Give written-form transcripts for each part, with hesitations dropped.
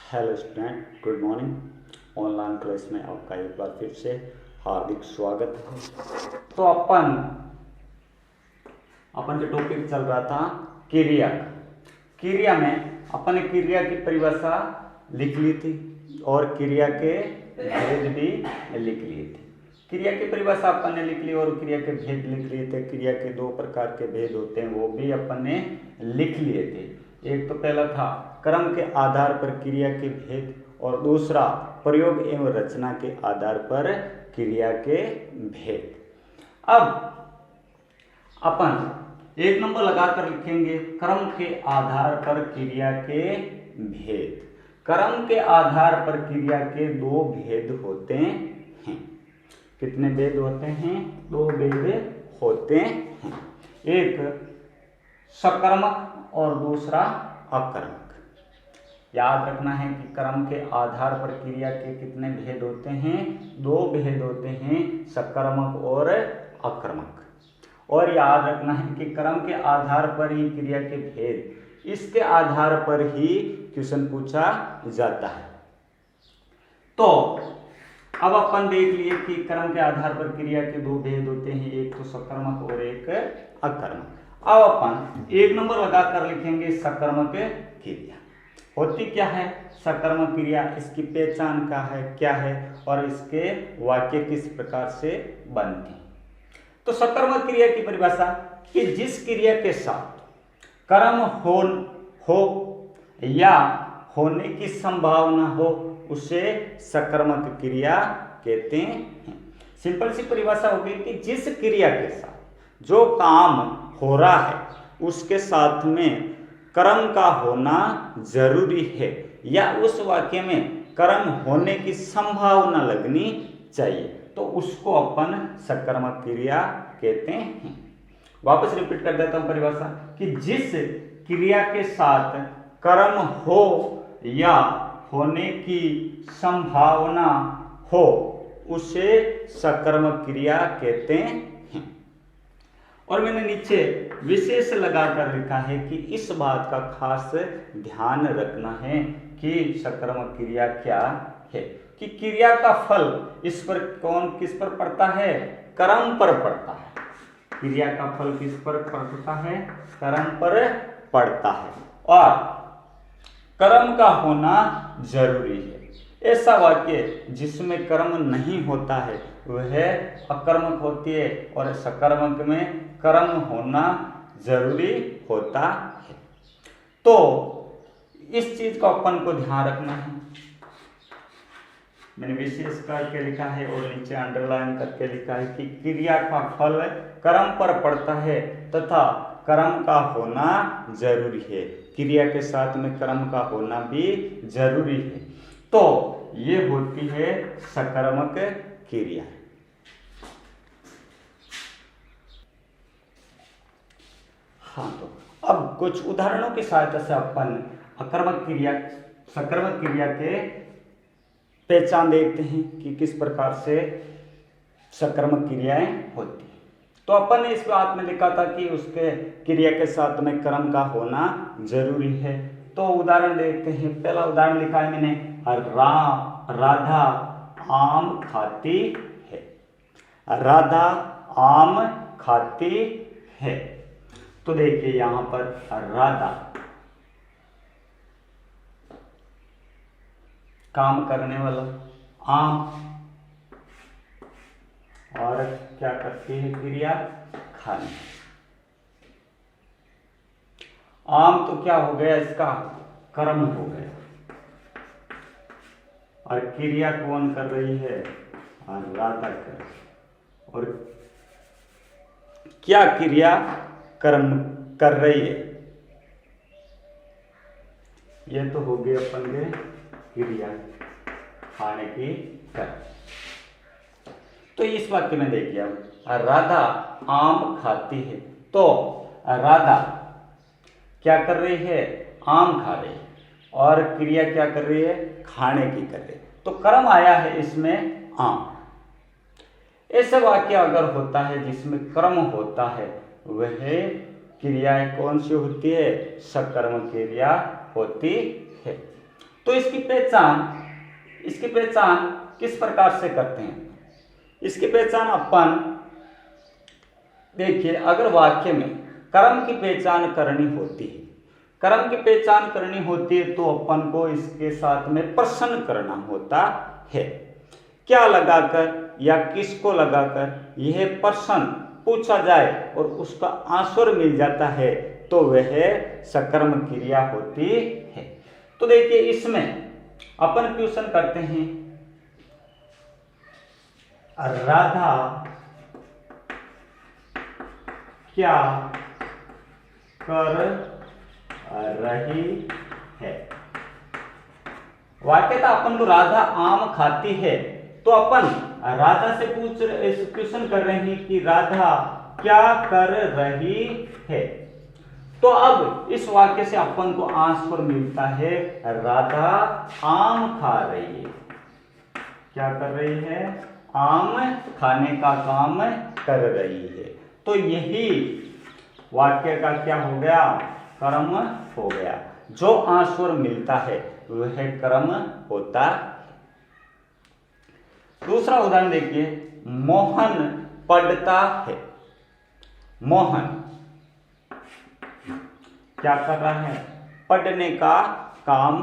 Hello student, good morning. Online class में आपका एक बार फिर से हार्दिक स्वागत है। तो अपन जो टॉपिक चल रहा था क्रिया का। क्रिया में अपन ने क्रिया की परिभाषा लिख ली थी और क्रिया के भेद भी लिख लिए थे। क्रिया की परिभाषा अपन ने लिख ली और क्रिया के भेद लिख लिए थे। क्रिया के दो प्रकार के भेद होते हैं, वो भी अपन ने लिख लिए थे। एक तो पहला था क्रम के आधार पर क्रिया के भेद और दूसरा प्रयोग एवं रचना के आधार पर क्रिया के भेद। अब अपन एक नंबर लगाकर लिखेंगे क्रम के आधार पर क्रिया के भेद। क्रम के आधार पर क्रिया के दो भेद होते हैं। कितने भेद होते हैं? दो भेद होते हैं, एक सकर्मक और दूसरा अकर्मक। याद रखना है कि क्रम के आधार पर क्रिया के कितने भेद होते हैं? दो भेद होते हैं, सकर्मक और अकर्मक। और याद रखना है कि क्रम के आधार पर ही क्रिया के भेद, इसके आधार पर ही क्वेश्चन पूछा जाता है। तो अब अपन देख लिए कि क्रम के आधार पर क्रिया के दो भेद होते हैं, एक तो सकर्मक और एक अकर्मक। अब अपन एक नंबर लगाकर लिखेंगे सकर्मक क्रिया। होती क्या है सकर्मक क्रिया, इसकी पहचान क्या है और इसके वाक्य किस प्रकार से बनते हैं। तो सकर्मक क्रिया की परिभाषा कि जिस क्रिया के साथ कर्म हो या होने की संभावना हो उसे सकर्मक क्रिया कहते हैं। सिंपल सी परिभाषा होगी कि जिस क्रिया के साथ जो काम हो रहा है उसके साथ में कर्म का होना जरूरी है या उस वाक्य में कर्म होने की संभावना लगनी चाहिए, तो उसको अपन सकर्मक क्रिया कहते हैं। वापस रिपीट कर देता हूं परिभाषा कि जिस क्रिया के साथ कर्म हो या होने की संभावना हो उसे सकर्मक क्रिया कहते हैं। और मैंने नीचे विशेष लगाकर लिखा है कि इस बात का खास ध्यान रखना है कि सकर्मक क्रिया क्या है, कि क्रिया का फल इस पर किस पर पड़ता है? कर्म पर पड़ता है। क्रिया का फल किस पर पड़ता है? कर्म पर पड़ता है और कर्म का होना जरूरी है। ऐसा वाक्य जिसमें कर्म नहीं होता है वह अकर्मक होती है और सकर्मक में कर्म होना जरूरी होता है। तो इस चीज को अपन को ध्यान रखना है। मैंने विशेष करके लिखा है और नीचे अंडरलाइन करके लिखा है कि क्रिया का फल कर्म पर पड़ता है तथा कर्म का होना जरूरी है। क्रिया के साथ में कर्म का होना भी जरूरी है। तो ये होती है सकर्मक क्रिया। हाँ, तो अब कुछ उदाहरणों की सहायता से अपन अकर्मक क्रिया सकर्मक क्रिया के पहचान देखते हैं कि किस प्रकार से सकर्मक क्रियाएं होती हैं। तो अपन ने इस बात में लिखा था कि उसके क्रिया के साथ में कर्म का होना जरूरी है। तो उदाहरण देखते हैं। पहला उदाहरण लिखा है मैंने, राधा आम खाती है। राधा आम खाती है। तो देखिए यहां पर राधा काम करने वाला, आम और क्या करती है क्रिया? खाने। आम तो क्या हो गया? इसका कर्म हो गया और क्रिया कौन कर रही है? राधा कर। और क्या क्रिया कर्म कर रही है? यह तो हो गई अपन के क्रिया खाने की कर। तो इस वाक्य में देखिए राधा आम खाती है। तो राधा क्या कर रही है? आम खा रही है और क्रिया क्या कर रही है? खाने की कर रही है। तो कर्म आया है इसमें आम। ऐसा वाक्य अगर होता है जिसमें कर्म होता है वह क्रिया कौन सी होती है? सकर्मक क्रिया होती है। तो इसकी पहचान किस प्रकार से करते हैं? इसकी पहचान अपन देखिए, अगर वाक्य में कर्म की पहचान करनी होती है तो अपन को इसके साथ में प्रश्न करना होता है। क्या लगाकर या किसको लगाकर यह प्रश्न पूछा जाए और उसका आंसर मिल जाता है तो वह सकर्मक क्रिया होती है। तो देखिए, इसमें अपन क्वेश्चन करते हैं, राधा क्या कर रही है? वाक्य था अपन को राधा आम खाती है, तो अपन राधा से क्वेश्चन कर रहे हैं कि राधा क्या कर रही है। तो अब इस वाक्य से अपन को आंसर मिलता है, राधा आम खा रही है। क्या कर रही है? आम खाने का काम कर रही है। तो यही वाक्य का क्या हो गया? कर्म हो गया। जो आंसर मिलता है वह कर्म होता। दूसरा उदाहरण देखिए, मोहन पढ़ता है। मोहन क्या कर रहा है? पढ़ने का काम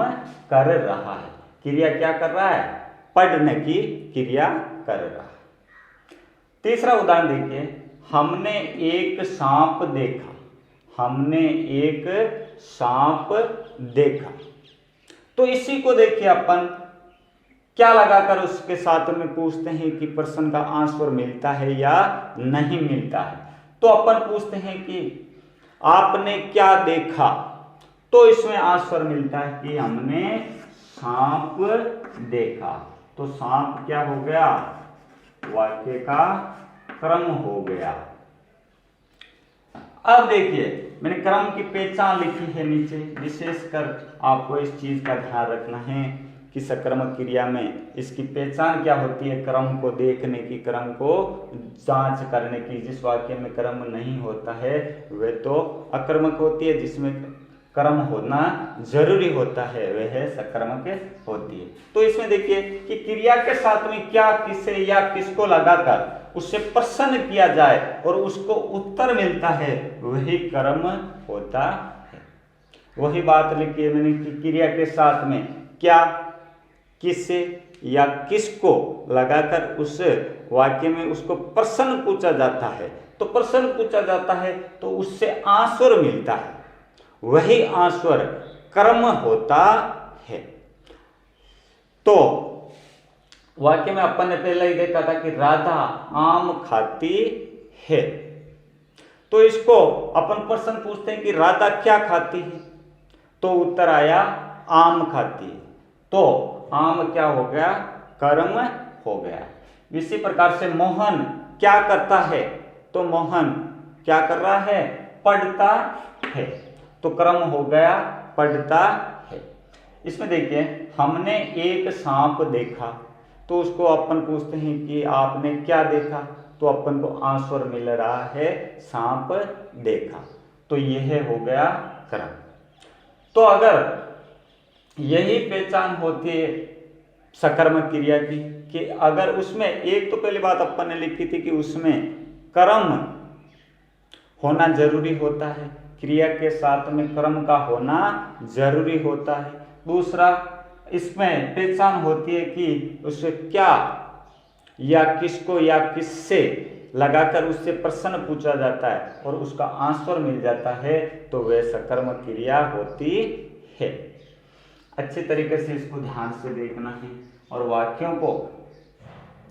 कर रहा है। क्रिया क्या कर रहा है? पढ़ने की क्रिया कर रहा है। तीसरा उदाहरण देखिए, हमने एक सांप देखा। हमने एक सांप देखा। तो इसी को देखिए, अपन क्या लगाकर उसके साथ में पूछते हैं कि प्रश्न का आंसर मिलता है या नहीं मिलता है। तो अपन पूछते हैं कि आपने क्या देखा, तो इसमें आंसर मिलता है कि हमने सांप देखा। तो सांप क्या हो गया? वाक्य का क्रम हो गया। अब देखिए, मैंने क्रम की पहचान लिखी है नीचे। विशेषकर आपको इस चीज का ध्यान रखना है कि सकर्मक क्रिया में इसकी पहचान क्या होती है? क्रम को देखने की, क्रम को जांच करने की। जिस वाक्य में क्रम नहीं होता है वह तो अकर्मक होती है, जिसमें कर्म होना जरूरी होता है वह सकर्मक होती है। तो इसमें देखिए कि क्रिया के साथ में क्या, किसे या किसको लगाकर उससे प्रश्न किया जाए और उसको उत्तर मिलता है वही कर्म होता है। वही बात लिखी है मैंने कि क्रिया के साथ में क्या, किसे या किसको लगाकर उस वाक्य में उसको प्रश्न पूछा जाता है। तो प्रश्न पूछा जाता है तो उससे आंसर मिलता है, वही आंसर कर्म होता है। तो वाक्य में अपन ने पहले ही देखा था कि राधा आम खाती है। तो इसको अपन प्रश्न पूछते हैं कि राधा क्या खाती है, तो उत्तर आया आम खाती है। तो आम क्या हो गया? कर्म हो गया। इसी प्रकार से मोहन क्या करता है, तो मोहन क्या कर रहा है? पढ़ता है। तो कर्म हो गया पढ़ता है। इसमें देखिए, हमने एक सांप देखा, तो उसको अपन पूछते हैं कि आपने क्या देखा, तो अपन को आंसर मिल रहा है सांप देखा। तो यह हो गया कर्म। तो अगर यही पहचान होती है सकर्मक क्रिया की कि अगर उसमें एक, तो पहली बात अपन ने लिखी थी कि उसमें कर्म होना जरूरी होता है, क्रिया के साथ में कर्म का होना जरूरी होता है। दूसरा, इसमें पहचान होती है कि उससे क्या या किसको या किससे लगाकर उससे प्रश्न पूछा जाता है और उसका आंसर मिल जाता है, तो वह सकर्मक क्रिया होती है। अच्छे तरीके से इसको ध्यान से देखना है और वाक्यों को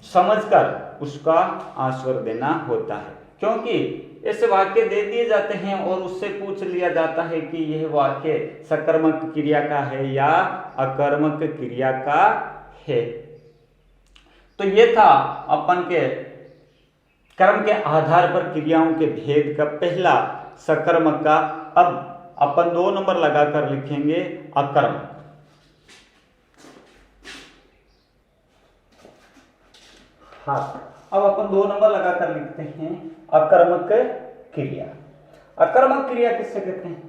समझकर उसका आंसर देना होता है। क्योंकि ऐसे वाक्य दे दिए जाते हैं और उससे पूछ लिया जाता है कि यह वाक्य सकर्मक क्रिया का है या अकर्मक क्रिया का है। तो ये था अपन के कर्म के आधार पर क्रियाओं के भेद का पहला सकर्मक का। अब अपन 2 नंबर लगाकर लिखेंगे अकर्मक। हाँ, अब अपन 2 नंबर लगाकर लिखते हैं अकर्मक क्रिया। अकर्मक क्रिया किससे कहते हैं?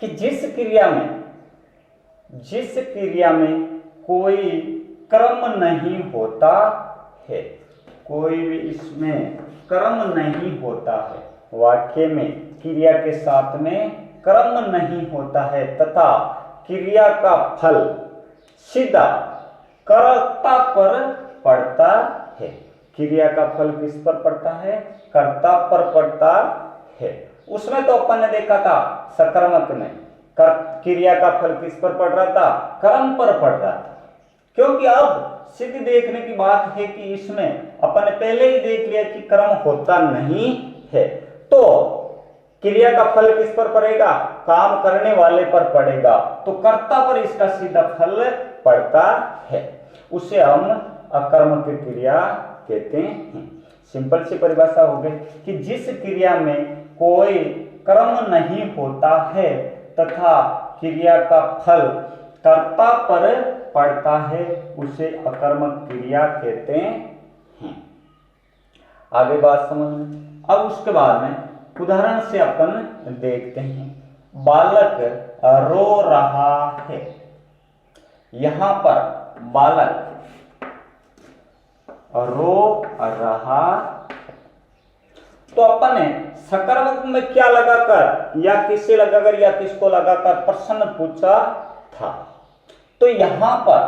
कि जिस क्रिया में जिस क्रिया में कोई क्रम नहीं होता है, कोई भी इसमें क्रम नहीं होता है, वाक्य में क्रिया के साथ में क्रम नहीं होता है तथा क्रिया का फल सीधा कर्ता पर पड़ता है। क्रिया का फल किस पर पड़ता है? कर्ता पर पड़ता है। उसमें तो अपन ने देखा था सकर्मक में क्रिया का फल किस पर पड़ रहा था? कर्म पर पड़ रहा था। क्योंकि अब सिद्ध देखने की बात है कि इसमें अपन ने पहले ही देख लिया कि कर्म होता नहीं है, तो क्रिया का फल किस पर पड़ेगा? काम करने वाले पर पड़ेगा, तो कर्ता पर इसका सीधा फल पड़ता है। उसे हम अकर्मक क्रिया कहते हैं। सिंपल सी परिभाषा हो गई कि जिस क्रिया में कोई कर्म नहीं होता है तथा क्रिया का फल कर्ता पर पड़ता है, उसे अकर्मक क्रिया कहते हैं। आगे बात समझ में। अब उसके बाद में उदाहरण से अपन देखते हैं। बालक रो रहा है। यहां पर बालक रो रहा, तो अपन ने सकर्मक में क्या लगाकर या किसे लगाकर या किसको लगाकर प्रश्न पूछा था, तो यहां पर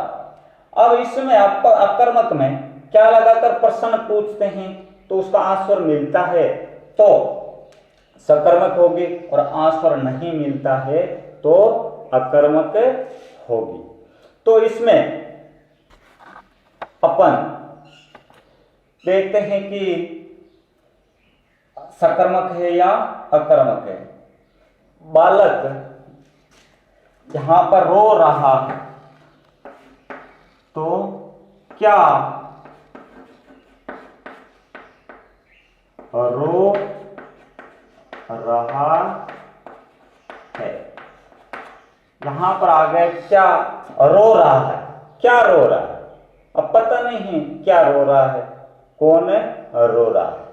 अब इसमें अकर्मक में क्या लगाकर प्रश्न पूछते हैं तो उसका आंसर मिलता है तो सकर्मक होगी, और आंसर नहीं मिलता है तो अकर्मक होगी। तो इसमें अपन देखते हैं कि सकर्मक है या अकर्मक है। बालक यहां पर रो रहा है, तो क्या रो रहा है? यहां पर आ गए क्या रो रहा है। क्या रो रहा है? अब पता नहीं है क्या रो रहा है, कौन रो रहा है,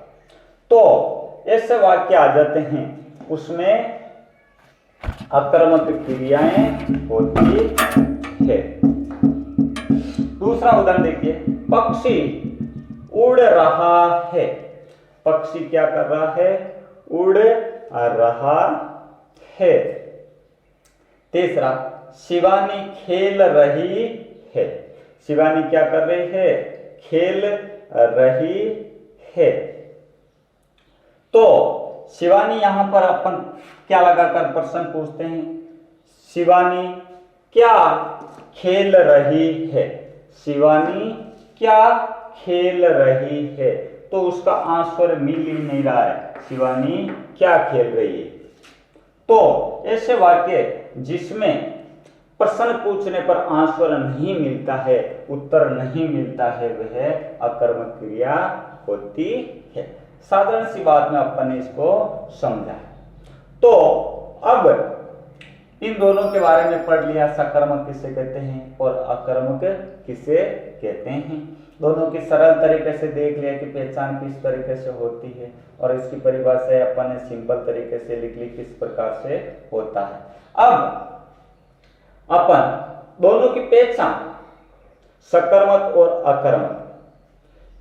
तो ऐसे वाक्य आ जाते हैं, उसमें अकर्मक क्रियाएं होती है। दूसरा उदाहरण देखिए। पक्षी उड़ रहा है। पक्षी क्या कर रहा है? उड़ रहा है। तीसरा, शिवानी खेल रही है। शिवानी क्या कर रही है? खेल रही है। तो शिवानी यहां पर अपन क्या लगाकर प्रश्न पूछते हैं? शिवानी क्या खेल रही है? शिवानी क्या खेल रही है? तो उसका आंसर मिल ही नहीं रहा है, शिवानी क्या खेल रही है। तो ऐसे वाक्य जिसमें प्रश्न पूछने पर आंसर नहीं मिलता है, उत्तर नहीं मिलता है, वह अकर्मक क्रिया होती है। साधारण सी बात में अपन ने इसको समझा। तो अब इन दोनों के बारे में पढ़ लिया, सकर्मक किसे कहते हैं और अकर्मक किसे कहते हैं। दोनों की सरल तरीके से देख लिया कि पहचान किस तरीके से होती है, और इसकी परिभाषा अपन ने सिंपल तरीके से लिख ली किस प्रकार से होता है। अब अपन दोनों की पहचान, सकर्मक और अकर्मक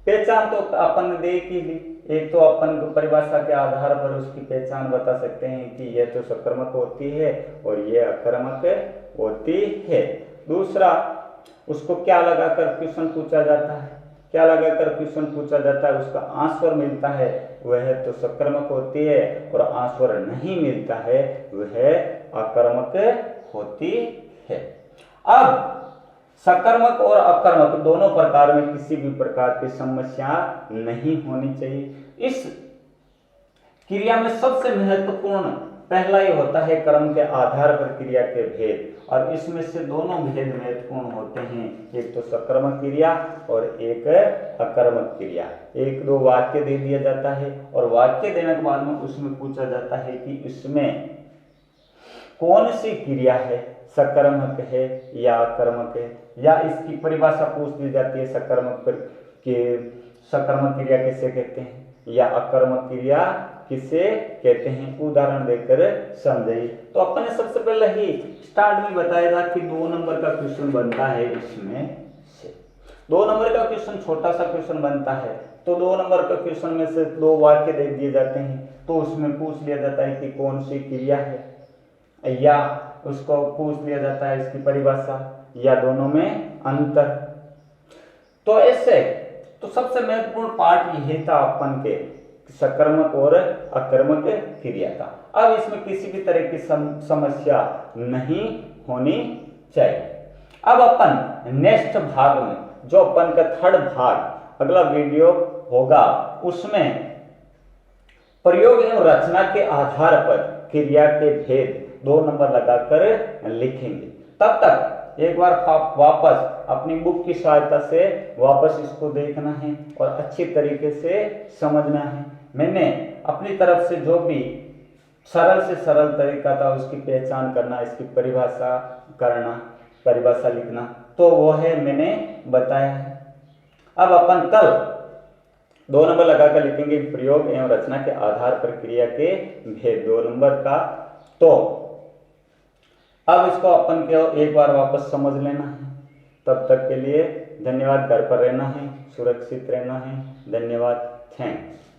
पहचान तो अपन ने देख ही ली। एक तो अपन को परिभाषा के आधार पर उसकी पहचान बता सकते हैं कि यह तो सकर्मक होती है और यह अकर्मक होती है। दूसरा, उसको क्या लगाकर क्वेश्चन पूछा जाता है, क्या लगाकर क्वेश्चन पूछा जाता है, उसका आंसर मिलता है, वह तो सकर्मक होती है, और आंसर नहीं मिलता है, वह अकर्मक होती है। अब सकर्मक और अकर्मक दोनों प्रकार में किसी भी प्रकार की समस्या नहीं होनी चाहिए। इस क्रिया में सबसे महत्वपूर्ण पहला ही होता है कर्म के आधार पर क्रिया के भेद, और इसमें से दोनों भेद महत्वपूर्ण होते हैं, एक तो सकर्मक क्रिया और एक अकर्मक क्रिया। एक दो वाक्य दे दिया जाता है और वाक्य देने के बाद में उसमें पूछा जाता है कि इसमें कौन सी क्रिया है, सकर्मक है या अकर्मक है, या इसकी परिभाषा पूछ दी जाती है सकर्मक क्रिया किसे कहते हैं या अकर्मक क्रिया किसे कहते हैं, उदाहरण देकर समझिए। तो अपन ने सबसे पहले ही स्टार्ट में बताया था कि 2 नंबर का क्वेश्चन बनता है इसमें से। 2 नंबर का क्वेश्चन छोटा सा क्वेश्चन बनता है, तो 2 नंबर का क्वेश्चन में से 2 वाक्य दे दिए जाते हैं, तो उसमें पूछ लिया जाता है कि कौन सी क्रिया है, या उसको पूछ लिया जाता है इसकी परिभाषा, या दोनों में अंतर। तो ऐसे तो सबसे महत्वपूर्ण पार्ट यही था अपन के सकर्मक और अकर्मक क्रिया का। अब इसमें किसी भी तरह की समस्या नहीं होनी चाहिए। अब अपन नेक्स्ट भाग में, जो अपन का थर्ड भाग अगला वीडियो होगा, उसमें प्रयोग एवं रचना के आधार पर क्रिया के भेद 2 नंबर लगाकर लिखेंगे। तब तक एक बार वापस अपनी बुक की सहायता से वापस इसको देखना है और अच्छी तरीके से समझना है। मैंने अपनी तरफ से जो भी सरल से सरल तरीका था उसकी पहचान करना, इसकी परिभाषा करना, परिभाषा लिखना, तो वो है मैंने बताया है। अब अपन कल 2 नंबर लगाकर लिखेंगे प्रयोग एवं रचना के आधार पर क्रिया के भेद 2 नंबर का। तो अब इसको अपन को एक बार वापस समझ लेना है। तब तक के लिए धन्यवाद। घर पर रहना है, सुरक्षित रहना है। धन्यवाद, थैंक्स।